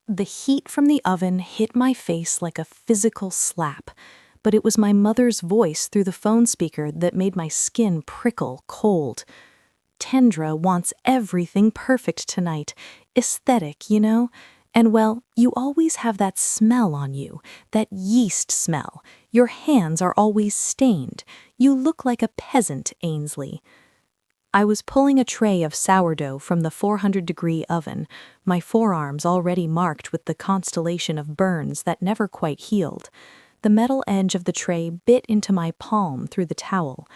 The heat from the oven hit my face like a physical slap, but it was my mother's voice through the phone speaker that made my skin prickle cold. Tendra wants everything perfect tonight. Aesthetic, you know? And well, you always have that smell on you, that yeast smell. Your hands are always stained. You look like a peasant, Ainsley. I was pulling a tray of sourdough from the 400-degree oven, my forearms already marked with the constellation of burns that never quite healed. The metal edge of the tray bit into my palm through the towel.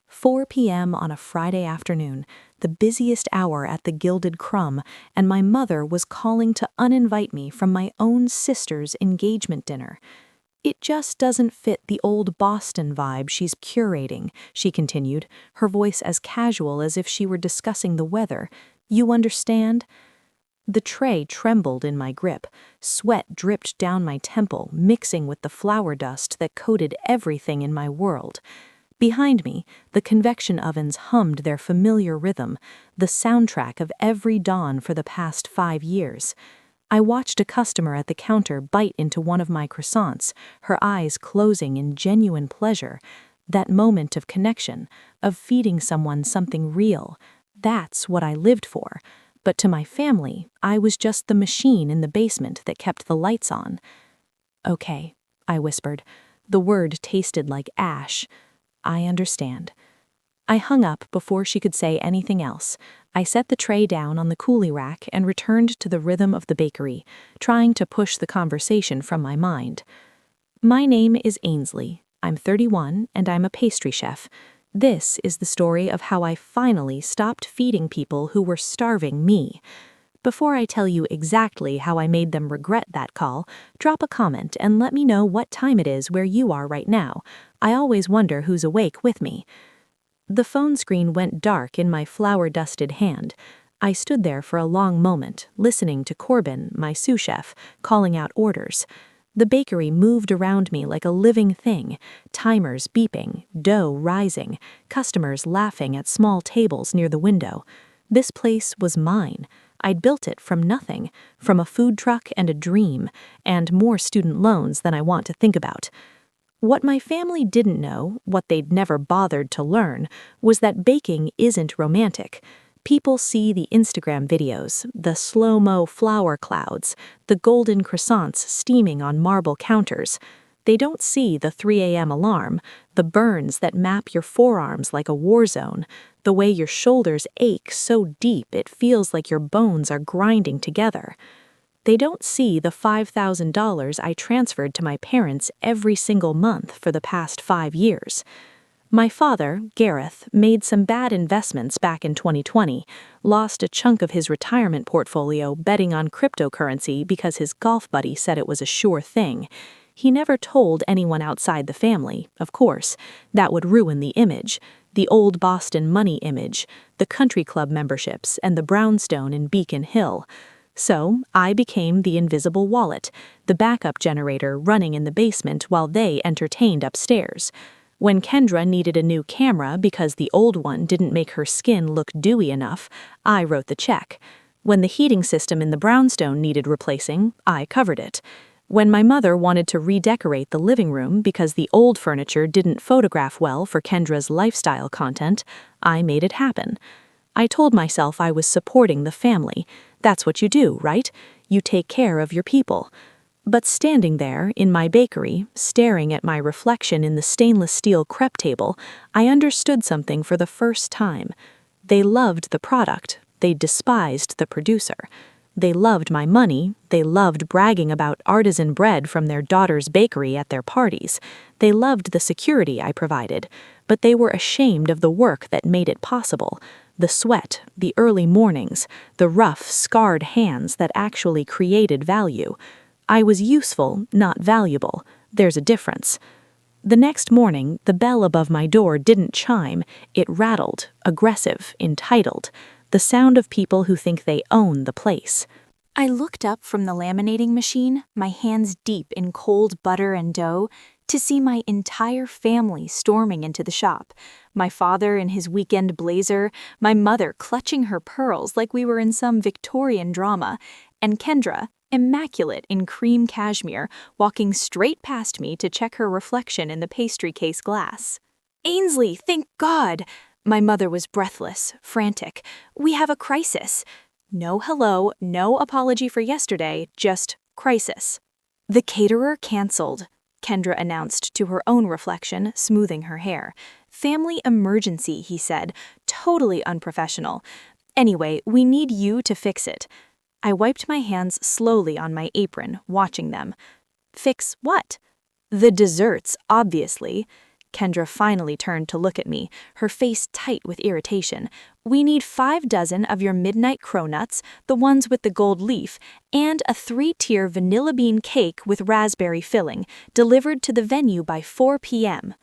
4 p.m. on a Friday afternoon, the busiest hour at the Gilded Crumb, and my mother was calling to uninvite me from my own sister's engagement dinner. It just doesn't fit the old Boston vibe she's curating, she continued, her voice as casual as if she were discussing the weather. You understand? The tray trembled in my grip. Sweat dripped down my temple, mixing with the flour dust that coated everything in my world. Behind me, the convection ovens hummed their familiar rhythm, the soundtrack of every dawn for the past 5 years. I watched a customer at the counter bite into one of my croissants, her eyes closing in genuine pleasure. That moment of connection, of feeding someone something real, that's what I lived for. But to my family, I was just the machine in the basement that kept the lights on. Okay, I whispered. The word tasted like ash. I understand. I hung up before she could say anything else. I set the tray down on the coolie rack and returned to the rhythm of the bakery, trying to push the conversation from my mind. My name is Ainsley. I'm 31 and I'm a pastry chef. This is the story of how I finally stopped feeding people who were starving me. Before I tell you exactly how I made them regret that call, drop a comment and let me know what time it is where you are right now. I always wonder who's awake with me. The phone screen went dark in my flour-dusted hand. I stood there for a long moment, listening to Corbin, my sous chef, calling out orders. The bakery moved around me like a living thing, timers beeping, dough rising, customers laughing at small tables near the window. This place was mine. I'd built it from nothing, from a food truck and a dream, and more student loans than I want to think about. What my family didn't know, what they'd never bothered to learn, was that baking isn't romantic. People see the Instagram videos, the slow-mo flour clouds, the golden croissants steaming on marble counters. They don't see the 3 a.m. alarm, the burns that map your forearms like a war zone, the way your shoulders ache so deep it feels like your bones are grinding together. They don't see the $5,000 I transferred to my parents every single month for the past 5 years. My father, Gareth, made some bad investments back in 2020, lost a chunk of his retirement portfolio betting on cryptocurrency because his golf buddy said it was a sure thing. He never told anyone outside the family, of course. That would ruin the image, the old Boston money image, the country club memberships, and the brownstone in Beacon Hill. So I became the invisible wallet, the backup generator running in the basement while they entertained upstairs. When Kendra needed a new camera because the old one didn't make her skin look dewy enough, I wrote the check. When the heating system in the brownstone needed replacing, I covered it. When my mother wanted to redecorate the living room because the old furniture didn't photograph well for Kendra's lifestyle content, I made it happen. I told myself I was supporting the family. That's what you do, right? You take care of your people. But standing there, in my bakery, staring at my reflection in the stainless steel crepe table, I understood something for the first time. They loved the product. They despised the producer. They loved my money. They loved bragging about artisan bread from their daughter's bakery at their parties. They loved the security I provided. But they were ashamed of the work that made it possible. The sweat, the early mornings, the rough, scarred hands that actually created value. I was useful, not valuable. There's a difference. The next morning, the bell above my door didn't chime. It rattled, aggressive, entitled. The sound of people who think they own the place. I looked up from the laminating machine, my hands deep in cold butter and dough, to see my entire family storming into the shop. My father in his weekend blazer, my mother clutching her pearls like we were in some Victorian drama, and Kendra, immaculate in cream cashmere, walking straight past me to check her reflection in the pastry case glass. "Ainsley, thank God!" My mother was breathless, frantic. "We have a crisis." No hello, no apology for yesterday, just crisis. "The caterer canceled," Kendra announced to her own reflection, smoothing her hair. "Family emergency," he said, totally unprofessional. "Anyway, we need you to fix it." I wiped my hands slowly on my apron, watching them. "Fix what?" "The desserts, obviously." Kendra finally turned to look at me, her face tight with irritation. "We need 5 dozen of your midnight cronuts, the ones with the gold leaf, and a 3-tier vanilla bean cake with raspberry filling, delivered to the venue by 4 p.m.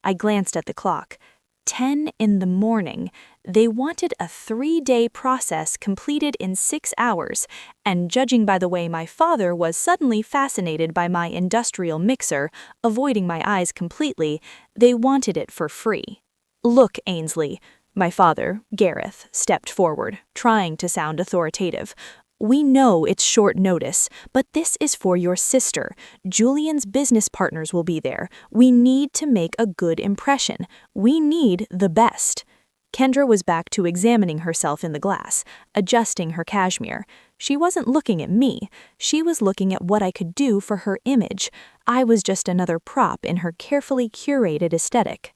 I glanced at the clock. 10 in the morning. They wanted a 3-day process completed in 6 hours, and judging by the way my father was suddenly fascinated by my industrial mixer, avoiding my eyes completely, they wanted it for free. "Look, Ainsley," my father, Gareth, stepped forward, trying to sound authoritative. "We know it's short notice, but this is for your sister. Julian's business partners will be there. We need to make a good impression. We need the best." Kendra was back to examining herself in the glass, adjusting her cashmere. She wasn't looking at me. She was looking at what I could do for her image. I was just another prop in her carefully curated aesthetic.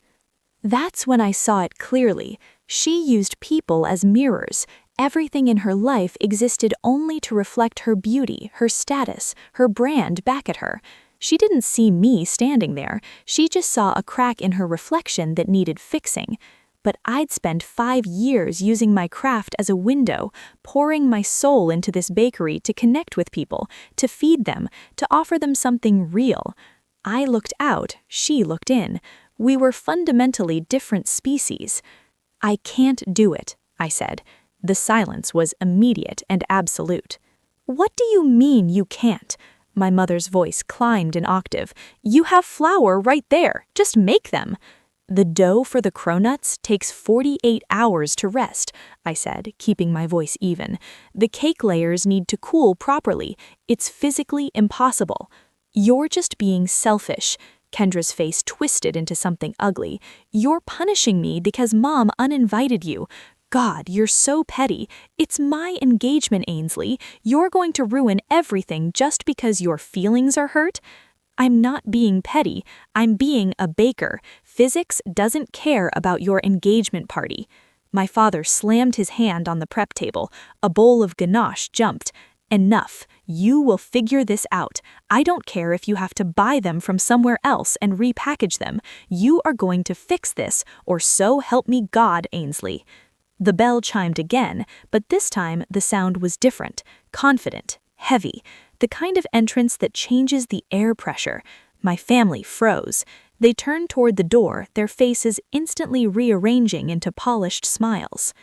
That's when I saw it clearly. She used people as mirrors. Everything in her life existed only to reflect her beauty, her status, her brand back at her. She didn't see me standing there. She just saw a crack in her reflection that needed fixing. But I'd spent 5 years using my craft as a window, pouring my soul into this bakery to connect with people, to feed them, to offer them something real. I looked out, she looked in. We were fundamentally different species. "I can't do it," I said. The silence was immediate and absolute. "What do you mean you can't?" My mother's voice climbed an octave. "You have flour right there. Just make them." "The dough for the cronuts takes 48 hours to rest," I said, keeping my voice even. "The cake layers need to cool properly. It's physically impossible." "You're just being selfish." Kendra's face twisted into something ugly. "You're punishing me because Mom uninvited you. God, you're so petty. It's my engagement, Ainsley. You're going to ruin everything just because your feelings are hurt?" "I'm not being petty. I'm being a baker. Physics doesn't care about your engagement party." My father slammed his hand on the prep table. A bowl of ganache jumped. "Enough. You will figure this out. I don't care if you have to buy them from somewhere else and repackage them. You are going to fix this, or so help me God, Ainsley." The bell chimed again, but this time the sound was different, confident, heavy, the kind of entrance that changes the air pressure. My family froze. They turned toward the door, their faces instantly rearranging into polished smiles.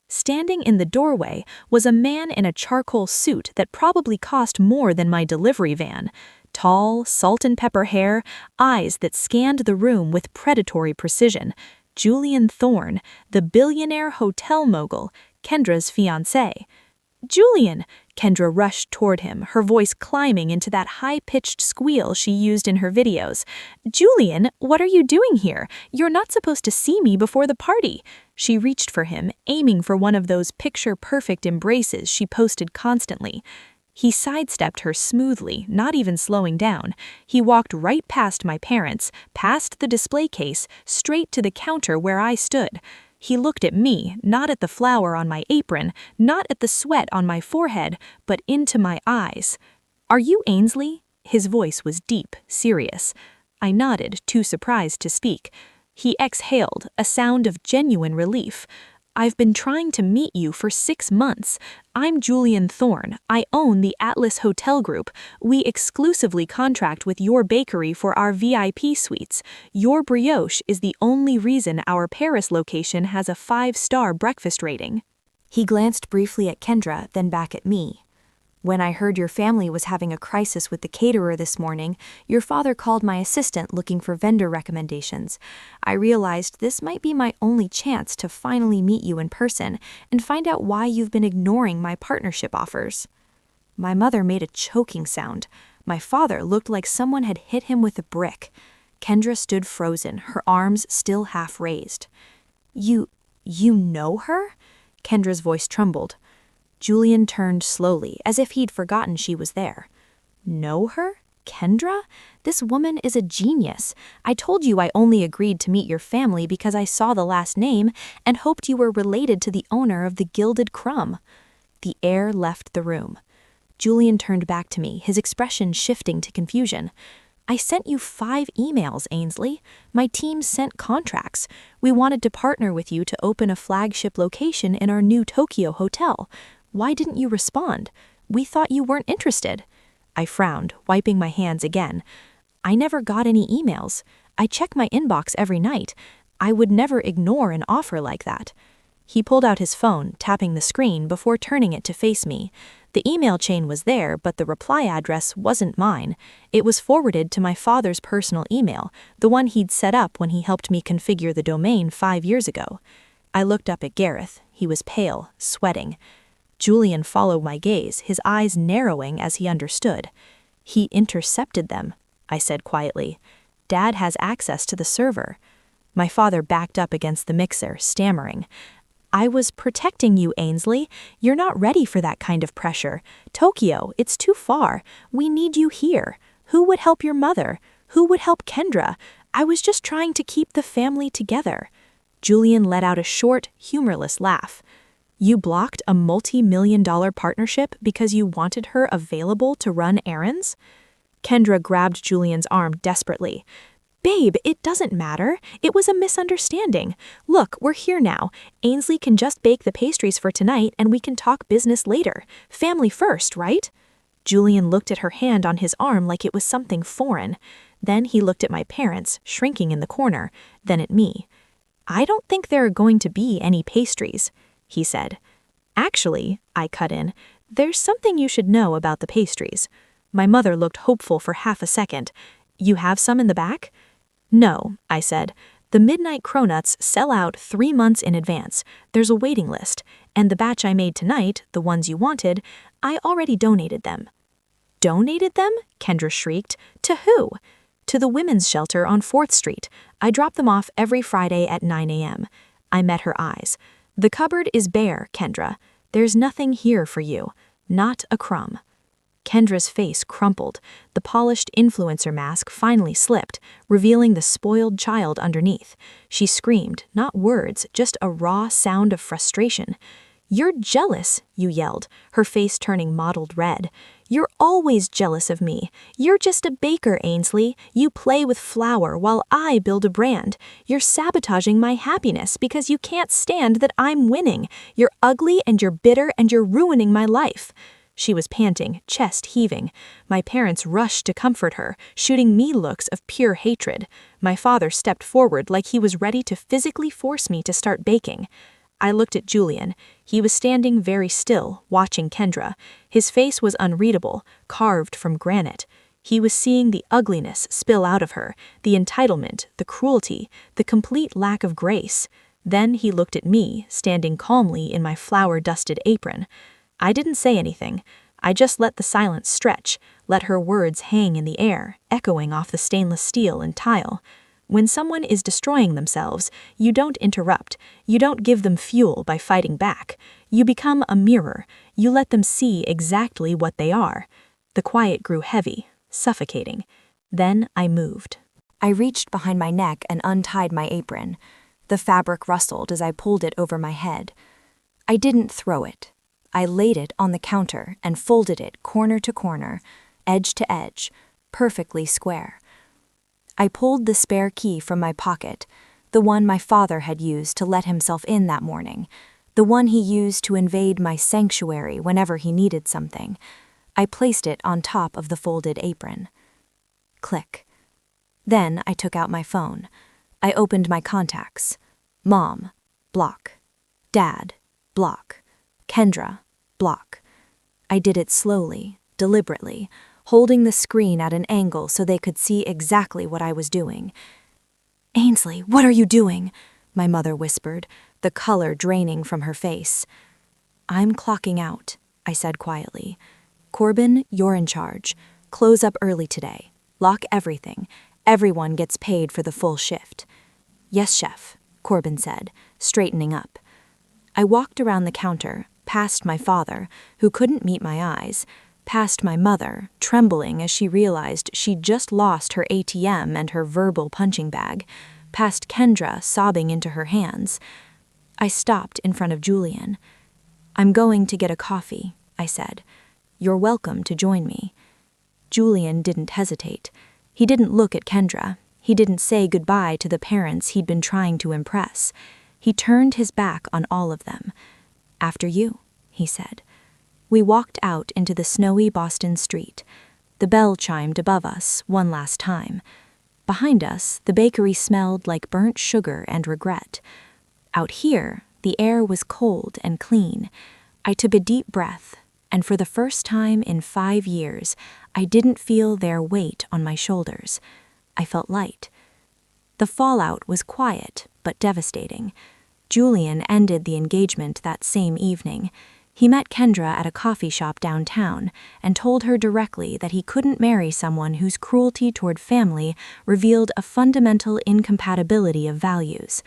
Standing in the doorway was a man in a charcoal suit that probably cost more than my delivery van. Tall, salt and pepper hair, eyes that scanned the room with predatory precision. Julian Thorne, the billionaire hotel mogul, Kendra's fiancé. "Julian!" Kendra rushed toward him, her voice climbing into that high-pitched squeal she used in her videos. "Julian, what are you doing here? You're not supposed to see me before the party." She reached for him, aiming for one of those picture-perfect embraces she posted constantly. He sidestepped her smoothly, not even slowing down. He walked right past my parents, past the display case, straight to the counter where I stood. He looked at me, not at the flour on my apron, not at the sweat on my forehead, but into my eyes. "Are you Ainsley?" His voice was deep, serious. I nodded, too surprised to speak. He exhaled, a sound of genuine relief. "I've been trying to meet you for 6 months. I'm Julian Thorne. I own the Atlas Hotel Group. We exclusively contract with your bakery for our VIP suites. Your brioche is the only reason our Paris location has a 5-star breakfast rating." He glanced briefly at Kendra, then back at me. "When I heard your family was having a crisis with the caterer this morning, your father called my assistant looking for vendor recommendations. I realized this might be my only chance to finally meet you in person and find out why you've been ignoring my partnership offers." My mother made a choking sound. My father looked like someone had hit him with a brick. Kendra stood frozen, her arms still half raised. You know her? Kendra's voice trembled. Julian turned slowly, as if he'd forgotten she was there. Know her? Kendra? This woman is a genius. I told you I only agreed to meet your family because I saw the last name and hoped you were related to the owner of the Gilded Crumb. The air left the room. Julian turned back to me, his expression shifting to confusion. I sent you 5 emails, Ainsley. My team sent contracts. We wanted to partner with you to open a flagship location in our new Tokyo hotel. Why didn't you respond? We thought you weren't interested. I frowned, wiping my hands again. I never got any emails. I check my inbox every night. I would never ignore an offer like that. He pulled out his phone, tapping the screen before turning it to face me. The email chain was there, but the reply address wasn't mine. It was forwarded to my father's personal email, the one he'd set up when he helped me configure the domain 5 years ago. I looked up at Gareth. He was pale, sweating. Julian followed my gaze, his eyes narrowing as he understood. He intercepted them, I said quietly. Dad has access to the server. My father backed up against the mixer, stammering. I was protecting you, Ainsley. You're not ready for that kind of pressure. Tokyo, it's too far. We need you here. Who would help your mother? Who would help Kendra? I was just trying to keep the family together. Julian let out a short, humorless laugh. You blocked a multi-million-dollar partnership because you wanted her available to run errands? Kendra grabbed Julian's arm desperately. Babe, it doesn't matter. It was a misunderstanding. Look, we're here now. Ainsley can just bake the pastries for tonight and we can talk business later. Family first, right? Julian looked at her hand on his arm like it was something foreign. Then he looked at my parents, shrinking in the corner, then at me. I don't think there are going to be any pastries, he said. Actually, I cut in, there's something you should know about the pastries. My mother looked hopeful for half a second. You have some in the back? No, I said. The Midnight Cronuts sell out 3 months in advance. There's a waiting list. And the batch I made tonight, the ones you wanted, I already donated them. Donated them? Kendra shrieked. To who? To the women's shelter on 4th Street. I drop them off every Friday at 9 a.m. I met her eyes. The cupboard is bare, Kendra. There's nothing here for you. Not a crumb. Kendra's face crumpled. The polished influencer mask finally slipped, revealing the spoiled child underneath. She screamed, not words, just a raw sound of frustration. You're jealous, you yelled, her face turning mottled red. You're always jealous of me. You're just a baker, Ainsley. You play with flour while I build a brand. You're sabotaging my happiness because you can't stand that I'm winning. You're ugly and you're bitter and you're ruining my life. She was panting, chest heaving. My parents rushed to comfort her, shooting me looks of pure hatred. My father stepped forward like he was ready to physically force me to start baking. I looked at Julian. He was standing very still, watching Kendra. His face was unreadable, carved from granite. He was seeing the ugliness spill out of her, the entitlement, the cruelty, the complete lack of grace. Then he looked at me, standing calmly in my flour-dusted apron. I didn't say anything. I just let the silence stretch, let her words hang in the air, echoing off the stainless steel and tile. When someone is destroying themselves, you don't interrupt. You don't give them fuel by fighting back. You become a mirror. You let them see exactly what they are. The quiet grew heavy, suffocating. Then I moved. I reached behind my neck and untied my apron. The fabric rustled as I pulled it over my head. I didn't throw it. I laid it on the counter and folded it corner to corner, edge to edge, perfectly square. I pulled the spare key from my pocket, the one my father had used to let himself in that morning, the one he used to invade my sanctuary whenever he needed something. I placed it on top of the folded apron. Click. Then I took out my phone. I opened my contacts. Mom, block. Dad, block. Kendra, block. I did it slowly, deliberately, holding the screen at an angle so they could see exactly what I was doing. Ainsley, what are you doing? My mother whispered, the color draining from her face. I'm clocking out, I said quietly. Corbin, you're in charge. Close up early today. Lock everything. Everyone gets paid for the full shift. Yes, chef, Corbin said, straightening up. I walked around the counter, past my father, who couldn't meet my eyes, past my mother, trembling as she realized she'd just lost her ATM and her verbal punching bag, past Kendra sobbing into her hands. I stopped in front of Julian. I'm going to get a coffee, I said. You're welcome to join me. Julian didn't hesitate. He didn't look at Kendra. He didn't say goodbye to the parents he'd been trying to impress. He turned his back on all of them. After you, he said. We walked out into the snowy Boston street. The bell chimed above us one last time. Behind us, the bakery smelled like burnt sugar and regret. Out here, the air was cold and clean. I took a deep breath, and for the first time in 5 years, I didn't feel their weight on my shoulders. I felt light. The fallout was quiet, but devastating. Julian ended the engagement that same evening. He met Kendra at a coffee shop downtown and told her directly that he couldn't marry someone whose cruelty toward family revealed a fundamental incompatibility of values.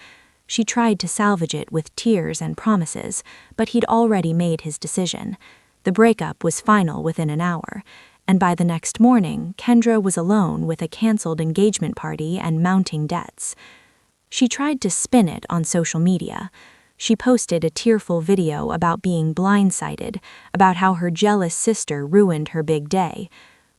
She tried to salvage it with tears and promises, but he'd already made his decision. The breakup was final within an hour, and by the next morning, Kendra was alone with a canceled engagement party and mounting debts. She tried to spin it on social media. She posted a tearful video about being blindsided, about how her jealous sister ruined her big day.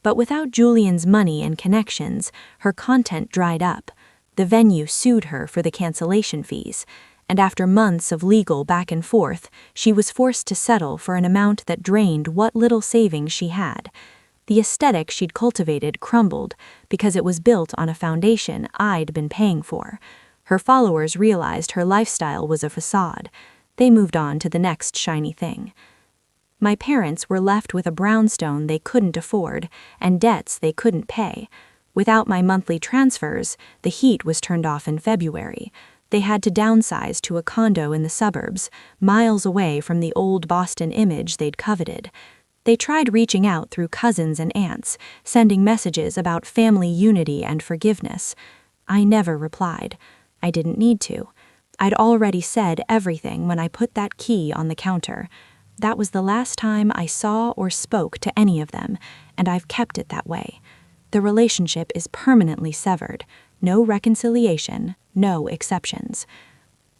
But without Julian's money and connections, her content dried up. The venue sued her for the cancellation fees, and after months of legal back and forth, she was forced to settle for an amount that drained what little savings she had. The aesthetic she'd cultivated crumbled because it was built on a foundation I'd been paying for. Her followers realized her lifestyle was a facade. They moved on to the next shiny thing. My parents were left with a brownstone they couldn't afford and debts they couldn't pay. Without my monthly transfers, the heat was turned off in February. They had to downsize to a condo in the suburbs, miles away from the old Boston image they'd coveted. They tried reaching out through cousins and aunts, sending messages about family unity and forgiveness. I never replied. I didn't need to. I'd already said everything when I put that key on the counter. That was the last time I saw or spoke to any of them, and I've kept it that way. The relationship is permanently severed. No reconciliation, no exceptions.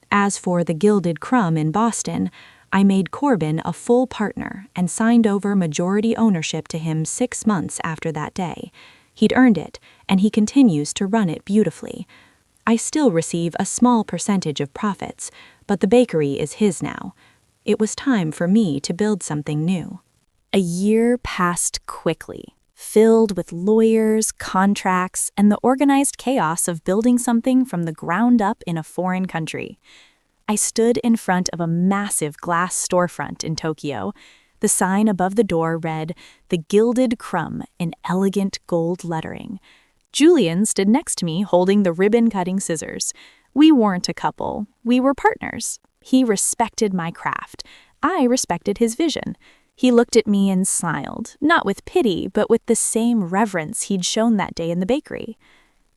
As for the Gilded Crumb in Boston, I made Corbin a full partner and signed over majority ownership to him 6 months after that day. He'd earned it, and he continues to run it beautifully. I still receive a small percentage of profits, but the bakery is his now. It was time for me to build something new. A year passed quickly, filled with lawyers, contracts, and the organized chaos of building something from the ground up in a foreign country. I stood in front of a massive glass storefront in Tokyo. The sign above the door read, "The Gilded Crumb," in elegant gold lettering. Julian stood next to me holding the ribbon-cutting scissors. We weren't a couple. We were partners. He respected my craft. I respected his vision. He looked at me and smiled, not with pity, but with the same reverence he'd shown that day in the bakery.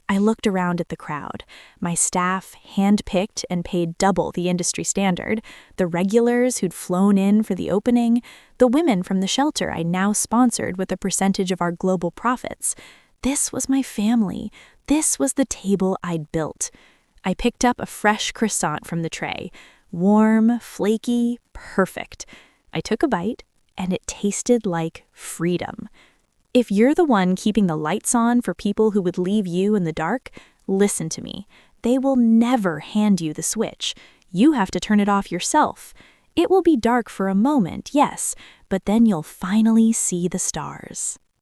I looked around at the crowd, my staff hand-picked and paid double the industry standard, the regulars who'd flown in for the opening, the women from the shelter I now sponsored with a percentage of our global profits. This was my family. This was the table I'd built. I picked up a fresh croissant from the tray. Warm, flaky, perfect. I took a bite, and it tasted like freedom. If you're the one keeping the lights on for people who would leave you in the dark, listen to me. They will never hand you the switch. You have to turn it off yourself. It will be dark for a moment, yes, but then you'll finally see the stars.